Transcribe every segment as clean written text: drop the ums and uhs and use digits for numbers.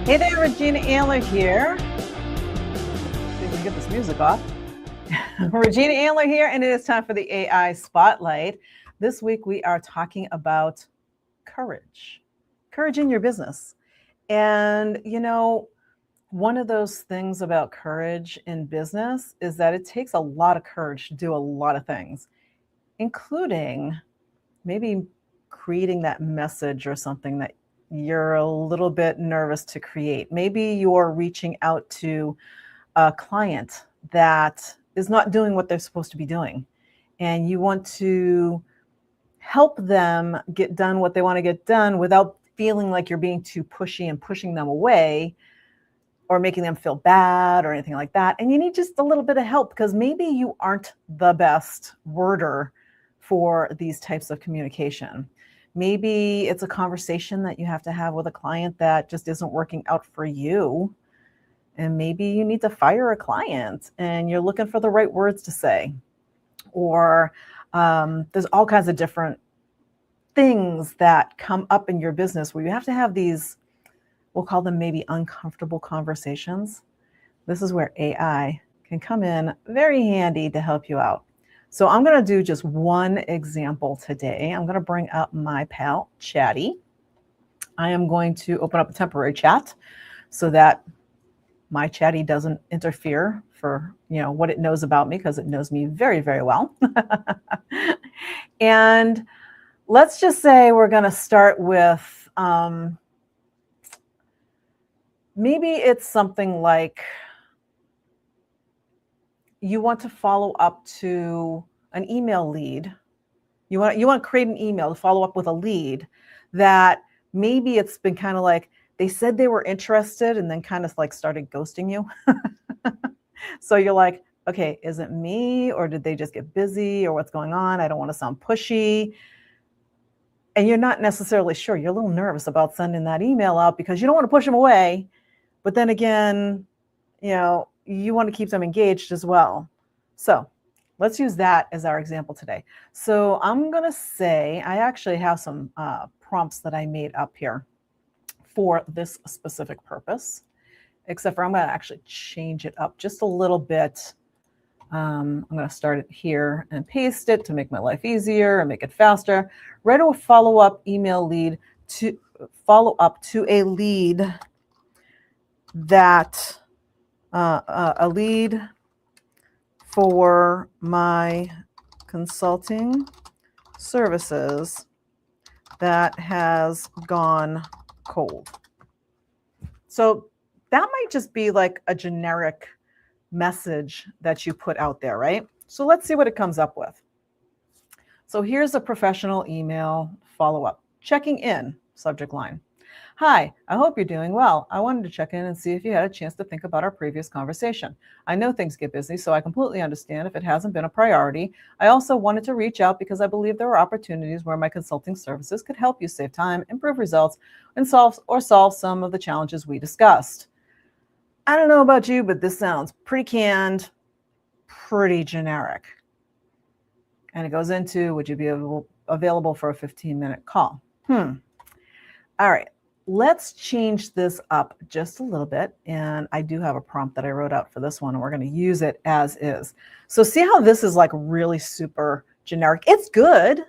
Hey there, Regina Antler here. See if we can get this music off. Regina Antler here, and it is time for the AI Spotlight. This week we are talking about courage, courage in your business. And, one of those things about courage in business is that it takes a lot of courage to do a lot of things, including maybe creating that message or something that you're a little bit nervous to create. Maybe you're reaching out to a client that is not doing what they're supposed to be doing, and you want to help them get done what they want to get done without feeling like you're being too pushy and pushing them away or making them feel bad or anything like that. And you need just a little bit of help because maybe you aren't the best worder for these types of communication. Maybe it's a conversation that you have to have with a client that just isn't working out for you. And maybe you need to fire a client and you're looking for the right words to say. Or there's all kinds of different things that come up in your business where you have to have these, we'll call them maybe uncomfortable conversations. This is where AI can come in very handy to help you out. So I'm going to do just one example today. I'm going to bring up my pal, Chatty. I am going to open up a temporary chat so that my Chatty doesn't interfere for, what it knows about me, because it knows me very, very well. And let's just say we're going to start with maybe it's something like you want to follow up to an email lead. You want to create an email to follow up with a lead that maybe it's been kind of like they said they were interested and then kind of like started ghosting you. So you're like, okay, is it me or did they just get busy or what's going on? I don't want to sound pushy. And you're not necessarily sure. You're a little nervous about sending that email out because you don't want to push them away. But then again, you want to keep them engaged as well. So let's use that as our example today. So I'm going to say I actually have some prompts that I made up here for this specific purpose, except for I'm going to actually change it up just a little bit. I'm going to start it here and paste it to make my life easier and make it faster. Write a follow-up email lead to follow up to a lead that a lead for my consulting services that has gone cold. So that might just be like a generic message that you put out there, right? So let's see what it comes up with. So here's a professional email follow-up. Checking in, subject line. Hi, I hope you're doing well. I wanted to check in and see if you had a chance to think about our previous conversation. I know things get busy, so I completely understand if it hasn't been a priority. I also wanted to reach out because I believe there are opportunities where my consulting services could help you save time, improve results, and solve some of the challenges we discussed. I don't know about you, but this sounds pretty canned, pretty generic. And it goes into, would you be available for a 15-minute call? All right. Let's change this up just a little bit. And I do have a prompt that I wrote out for this one, and we're going to use it as is. So see how this is like really super generic? It's good.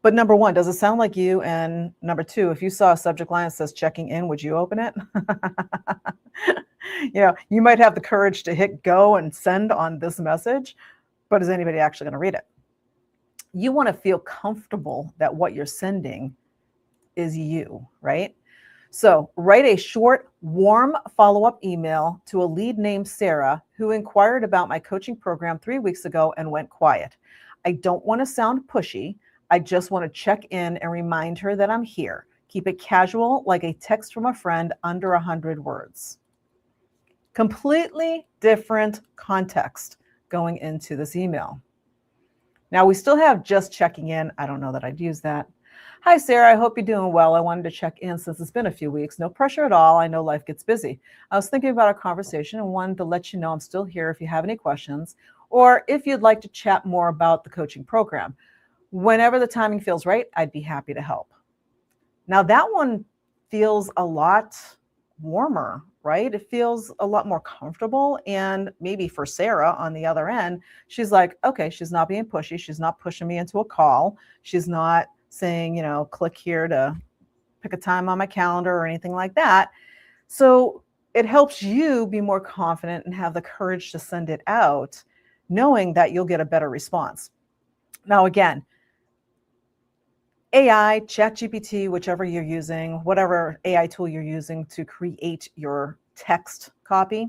But number one, does it sound like you? And number two, if you saw a subject line that says checking in, would you open it? You might have the courage to hit go and send on this message, but is anybody actually going to read it? You want to feel comfortable that what you're sending is you, right? So write a short, warm follow-up email to a lead named Sarah who inquired about my coaching program 3 weeks ago and went quiet. I don't want to sound pushy. I just want to check in and remind her that I'm here. Keep it casual, like a text from a friend, under 100 words. Completely different context going into this email. Now we still have just checking in. I don't know that I'd use that. Hi, Sarah. I hope you're doing well. I wanted to check in since it's been a few weeks. No pressure at all. I know life gets busy. I was thinking about our conversation and wanted to let you know I'm still here if you have any questions or if you'd like to chat more about the coaching program. Whenever the timing feels right, I'd be happy to help. Now that one feels a lot warmer, right? It feels a lot more comfortable. And maybe for Sarah on the other end, she's like, okay, she's not being pushy. She's not pushing me into a call. She's not saying, click here to pick a time on my calendar or anything like that. So it helps you be more confident and have the courage to send it out, knowing that you'll get a better response. Now, again, AI, ChatGPT, whichever you're using, whatever AI tool you're using to create your text copy,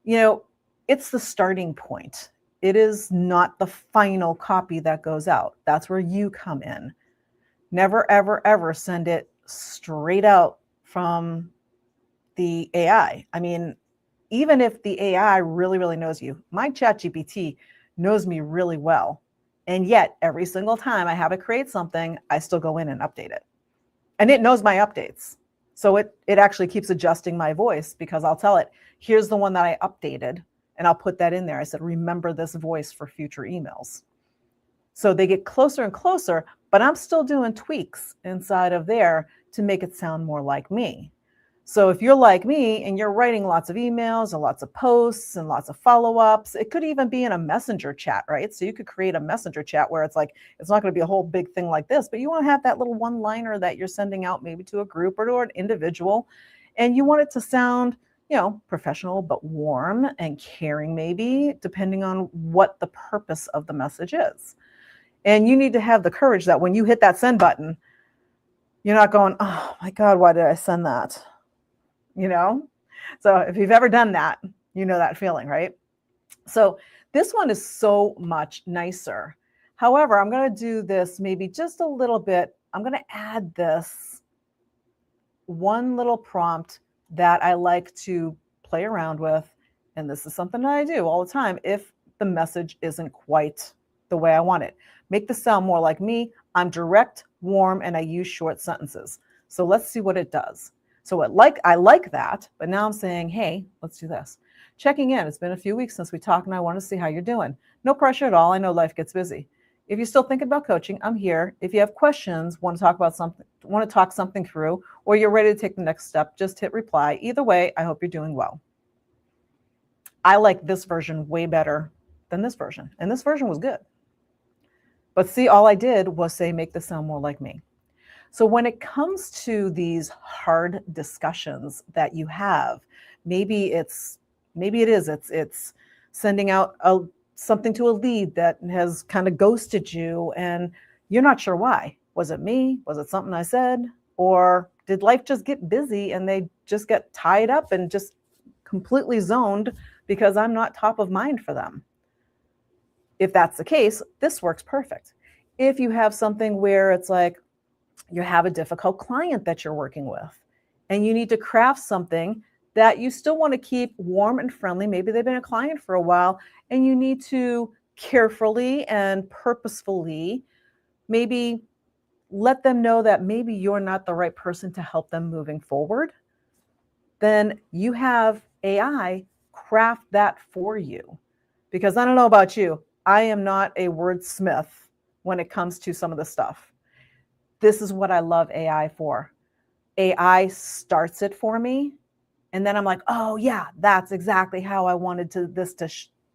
it's the starting point. It is not the final copy that goes out. That's where you come in. Never, ever, ever send it straight out from the AI. I mean, even if the AI really, really knows you, my ChatGPT knows me really well. And yet every single time I have it create something, I still go in and update it. And it knows my updates. So it actually keeps adjusting my voice, because I'll tell it, here's the one that I updated, and I'll put that in there. I said, remember this voice for future emails. So they get closer and closer, but I'm still doing tweaks inside of there to make it sound more like me. So if you're like me and you're writing lots of emails and lots of posts and lots of follow-ups, it could even be in a messenger chat, right? So you could create a messenger chat where it's like, it's not going to be a whole big thing like this, but you want to have that little one-liner that you're sending out maybe to a group or to an individual. And you want it to sound, professional, but warm and caring, maybe, depending on what the purpose of the message is. And you need to have the courage that when you hit that send button, you're not going, oh my God, why did I send that? So if you've ever done that, you know that feeling, right? So this one is so much nicer. However, I'm going to do this maybe just a little bit. I'm going to add this one little prompt that I like to play around with. And this is something that I do all the time if the message isn't quite the way I want it. Make this sound more like me. I'm direct, warm, and I use short sentences. So let's see what it does. So I like that, but now I'm saying, hey, let's do this. Checking in. It's been a few weeks since we talked, and I want to see how you're doing. No pressure at all. I know life gets busy. If you're still thinking about coaching, I'm here. If you have questions, want to talk something through, or you're ready to take the next step, just hit reply. Either way, I hope you're doing well. I like this version way better than this version, and this version was good. But see, all I did was say, make this sound more like me. So when it comes to these hard discussions that you have, maybe it's sending out something to a lead that has kind of ghosted you and you're not sure why. Was it me? Was it something I said? Or did life just get busy and they just get tied up and just completely zoned because I'm not top of mind for them? If that's the case, this works perfect. If you have something where it's like, you have a difficult client that you're working with and you need to craft something that you still want to keep warm and friendly. Maybe they've been a client for a while and you need to carefully and purposefully maybe let them know that maybe you're not the right person to help them moving forward. Then you have AI craft that for you. Because I don't know about you, I am not a wordsmith when it comes to some of the stuff. This is what I love AI for. AI starts it for me. And then I'm like, oh yeah, that's exactly how I wanted this to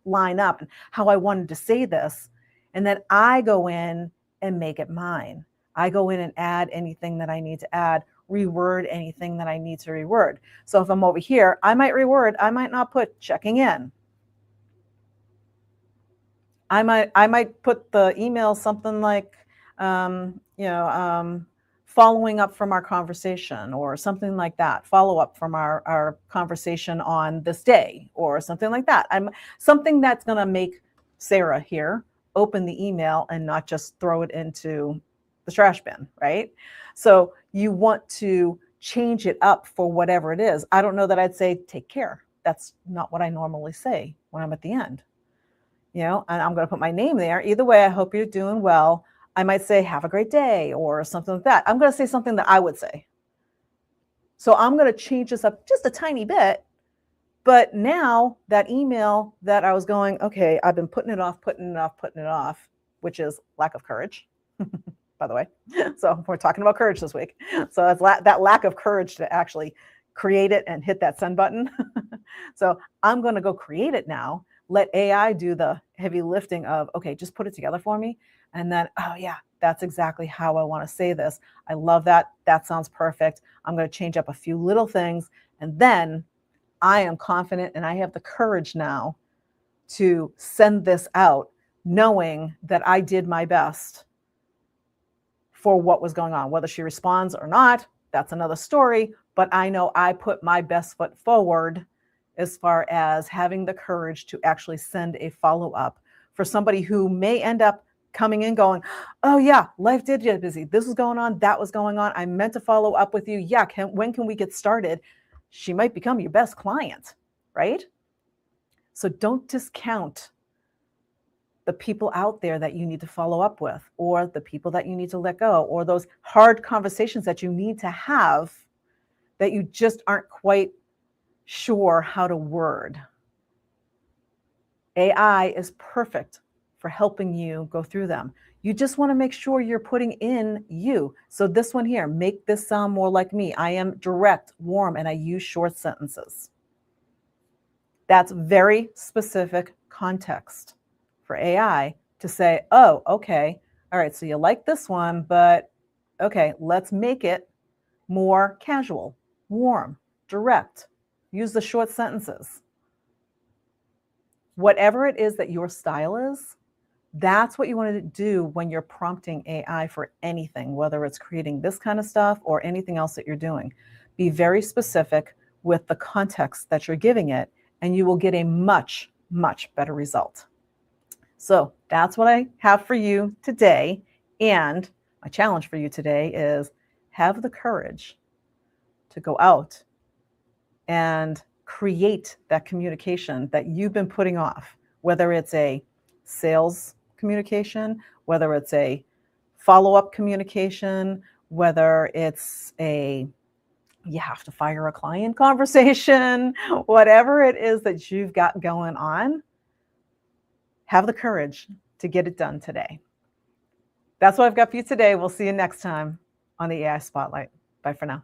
line up and how I wanted to say this. And then I go in and make it mine. I go in and add anything that I need to add, reword anything that I need to reword. So if I'm over here, I might reword, I might not put checking in. I might put the email something like, following up from our conversation or something like that, follow up from our conversation on this day or something like that. Something that's going to make Sarah here open the email and not just throw it into the trash bin, right? So you want to change it up for whatever it is. I don't know that I'd say take care. That's not what I normally say when I'm at the end. And I'm going to put my name there. Either way, I hope you're doing well. I might say, have a great day or something like that. I'm going to say something that I would say. So I'm going to change this up just a tiny bit. But now that email that I was going, okay, I've been putting it off, which is lack of courage, by the way. So we're talking about courage this week. So that's that lack of courage to actually create it and hit that send button. So I'm going to go create it now. Let AI do the heavy lifting of, okay, just put it together for me. And then, oh yeah, that's exactly how I want to say this. I love that. That sounds perfect. I'm going to change up a few little things. And then I am confident and I have the courage now to send this out, knowing that I did my best for what was going on. Whether she responds or not, that's another story. But I know I put my best foot forward as far as having the courage to actually send a follow-up for somebody who may end up coming in going, oh yeah, life did get busy. This was going on, that was going on. I meant to follow up with you. Yeah, when can we get started? She might become your best client, right? So don't discount the people out there that you need to follow up with, or the people that you need to let go, or those hard conversations that you need to have that you just aren't quite sure how to word. AI is perfect for helping you go through them. You just want to make sure you're putting in you. So this one here, make this sound more like me. I am direct, warm, and I use short sentences. That's very specific context for AI to say, oh, okay, all right, so you like this one, but okay, let's make it more casual, warm, direct. Use the short sentences. Whatever it is that your style is, that's what you want to do when you're prompting AI for anything, whether it's creating this kind of stuff or anything else that you're doing. Be very specific with the context that you're giving it, and you will get a much, much better result. So that's what I have for you today. And my challenge for you today is have the courage to go out and create that communication that you've been putting off, whether it's a sales communication, whether it's a follow-up communication, whether it's a you have to fire a client conversation, whatever it is that you've got going on, have the courage to get it done today. That's what I've got for you today. We'll see you next time on the AI Spotlight. Bye for now.